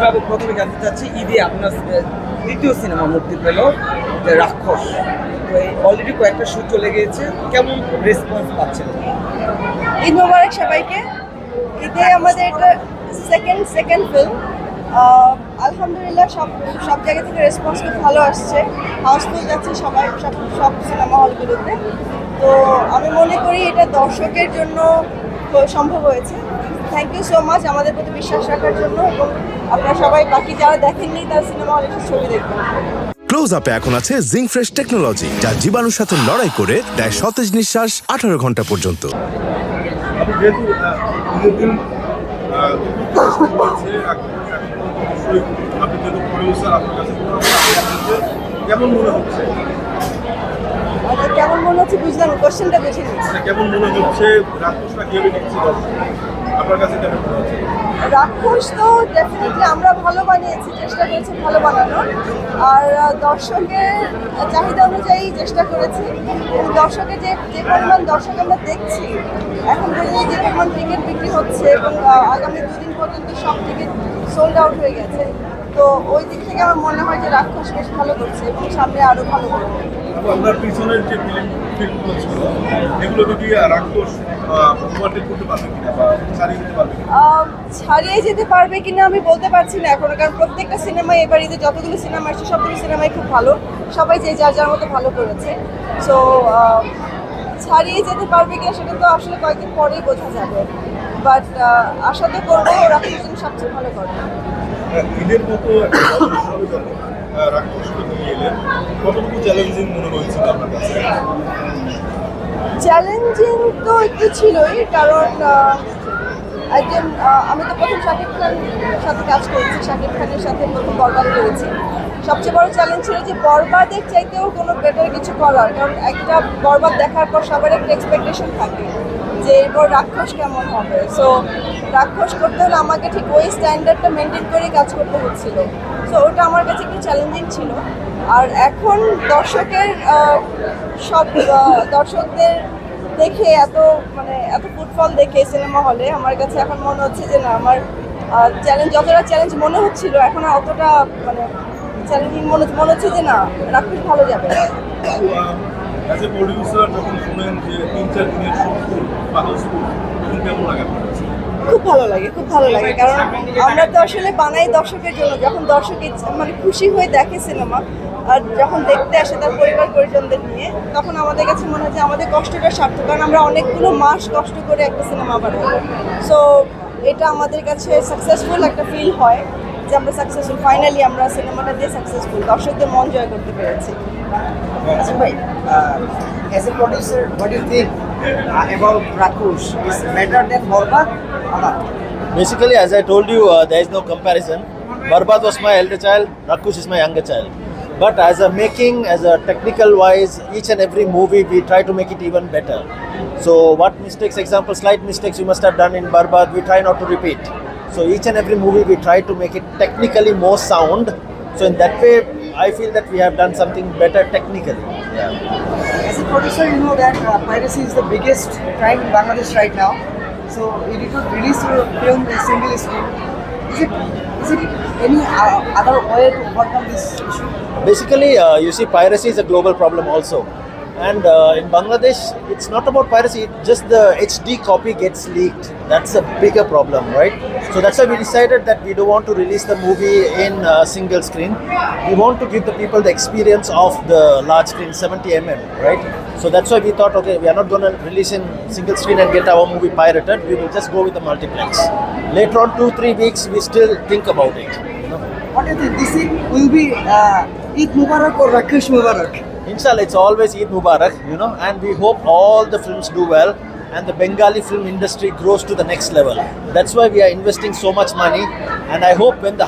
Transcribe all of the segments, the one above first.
বাবু, প্রথমে জানতে চাচ্ছি, ঈদে আপনার দ্বিতীয় সিনেমা মুক্তি পেল, যে রাক্ষস। তো অলরেডি কয়েকটা শুট চলে গিয়েছে, কেমন রেসপন্স পাচ্ছেন? ঈদ মোবারক সবাইকে। ঈদে আমাদের এটা সেকেন্ড ফিল্ম। আলহামদুলিল্লাহ সব সব জায়গা থেকে রেসপন্স খুব ভালো আসছে, হাউসফুল যাচ্ছে সবাই, সব সিনেমা হলগুলোতে। তো আমি মনে করি এটা দর্শকের জন্য সম্ভব হয়েছে। থ্যাংক ইউ সো মাচ আমাদের প্রতি বিশ্বাস রাখার জন্য, এবং আপনারা সবাই বাকি যারা দেখেননি তারা সিনেমা হলে এসে ছবি দেখবেন। ক্লোজ আপে এখন আছে জিঙ্ক ফ্রেশ টেকনোলজি, যা জীবাণুর সাথে লড়াই করে দেয় সতেজ নিঃশ্বাস 18 ঘন্টা পর্যন্ত। আপনি যেহেতু আপনি যেহেতু প্রডিউসার, আপনার কাছে কেমন মনে হচ্ছে? কেমন মনে হচ্ছে বুঝলাম, কোশ্চেনটা বুঝিনি। কেমন মনে হচ্ছে রাক্ষসটা কিভাবে দেখছি আপনার কাছে কেমন মনে হচ্ছে? রাক্ষস তো ডেফিনেটলি আমরা ভালো বানিয়েছি, চেষ্টা করেছি ভালো বানানোর, আর দর্শকের চাহিদা অনুযায়ী চেষ্টা করেছি। এবং দর্শকের যে পরিমাণ দর্শক আমরা দেখছি এখন পর্যন্ত, যে পরিমাণ টিকিট বিক্রি হচ্ছে, এবং আগামী দুদিন পর্যন্ত সব টিকিট সোল্ড আউট হয়ে গেছে। তো ওই দিক থেকে আমার মনে হয় যে রাক্ষস বেশ ভালো করছে এবং সামনে আরও ভালো করবে। আপনার পিছনের যে ফিল্মগুলো ছিল, এগুলোকে দিয়ে রাক্ষস ওভারটেক করতে পারবে কিনা বা ছাড়িয়ে দিতে পারবে কিনা? ছাড়িয়ে যেতে পারবে কিনা আমি বলতে পারছি না এখনো, কারণ প্রত্যেকটা সিনেমায় এবার ঈদে যতগুলো সিনেমা আসছে সবগুলো সিনেমাই খুব ভালো, সবাই যে যার যার মতো ভালো করেছে। সো ছাড়িয়ে যেতে পারবে কিনা সেটা তো আসলে কয়েকদিন পরেই বোঝা যাবে, বাট আশা তো করবো রাক্ষস যেন সবচেয়ে ভালো করবে। ঈদের মতো রাক্ষসকে নিয়ে এলেন, কতটুকু চ্যালেঞ্জিং মনে হয়েছিল আপনার কাছে? চ্যালেঞ্জিং তো একটু ছিলই, কারণ একজন আমি তো প্রথম শাকিব খানের সাথে কাজ করেছি, শাকিব খানের সাথে প্রথম বরবাদ করেছি। সবচেয়ে বড় চ্যালেঞ্জ ছিল যে বরবাদের চাইতেও কোনো বেটার কিছু করার, কারণ একটা বরবাদ দেখার পর সবার একটা এক্সপেকটেশন থাকে যে এরপর রাক্ষস কেমন হবে। সো রাক্ষস করতে হলে আমাকে ঠিক ওই স্ট্যান্ডার্ডটা মেনটেন করেই কাজ করতে হচ্ছিল। সো ওটা আমার কাছে একটু চ্যালেঞ্জিং ছিল। আর এখন দর্শকের দর্শকদের দেখে এত ফুটফল দেখে সিনেমা হলে আমার কাছে এখন মনে হচ্ছে যে না, আমার যতটা চ্যালেঞ্জ মনে হচ্ছিল এখন আর অতটা চ্যালেঞ্জিং মনে হচ্ছে যে না, রাক্ষস ভালো যাবে। অ্যাজ এ প্রডিউসার যখন শুনেন যে 3-4 দিনের শুট বা হাউসফুল, তখন কেমন লাগে আপনার কাছে? খুব ভালো লাগে, কারণ আমরা তো আসলে বানাই দর্শকের জন্য। যখন দর্শক খুশি হয়ে দেখে সিনেমা, আর যখন দেখতে আসে তার পরিবার পরিজনদের নিয়ে, তখন আমাদের কাছে মনে হয় যে আমাদের কষ্টটা সার্থক, কারণ আমরা অনেকগুলো মাস কষ্ট করে একটা সিনেমা বানাই। সো এটা আমাদের কাছে সাকসেসফুল একটা ফিল হয় যে আমরা সাকসেসফুল, ফাইনালি আমরা সিনেমাটা দিয়ে সাকসেসফুল, দর্শকদের মন জয় করতে পেরেছি। আচ্ছা ভাই, as a producer, what do you think about Rakush? Is better than Borbad or not? Basically, as I told you, there is no comparison. Barbad was my elder child, Rakush is my younger child. But as a making, as a technical wise, each and every movie we try to make it even better. So what mistakes, example, slight mistakes you must have done in Barbad, we try not to repeat. So each and every movie we try to make it technically more sound. So in that way, I feel that we have done something better technically. Yeah. As a producer, you know that piracy is the biggest crime in Bangladesh right now. So if you could release your film in single screen, is it any other way to overcome this issue? Basically, you see, piracy is a global problem also. And in Bangladesh, it's not about piracy, just the HD copy gets leaked. That's a bigger problem, right? So that's why we decided that we don't want to release the movie in single screen. We want to give the people the experience of the large screen, 70 mm, right? So that's why we thought, okay, we are not going to release in single screen and get our movie pirated. We will just go with the multiplex. Later on, 2-3 weeks, we still think about it. You know? What do you think? This will be Eid Mubarak or Rakesh Mubarak? Inshallah, it's always Eid Mubarak, you know, and we hope all the films do well and the Bengali film industry grows to the next level. That's why we are investing so much money, and I hope when the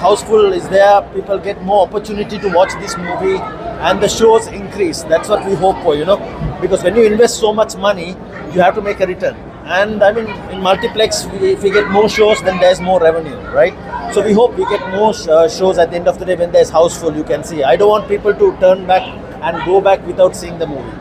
houseful is there, people get more opportunity to watch this movie and the shows increase. That's what we hope for, you know, because when you invest so much money, you have to make a return. And I mean, in multiplex, if we get more shows, then there's more revenue, right? So we hope we get more shows at the end of the day when there's houseful, you can see. I don't want people to turn back and go back without seeing the movie.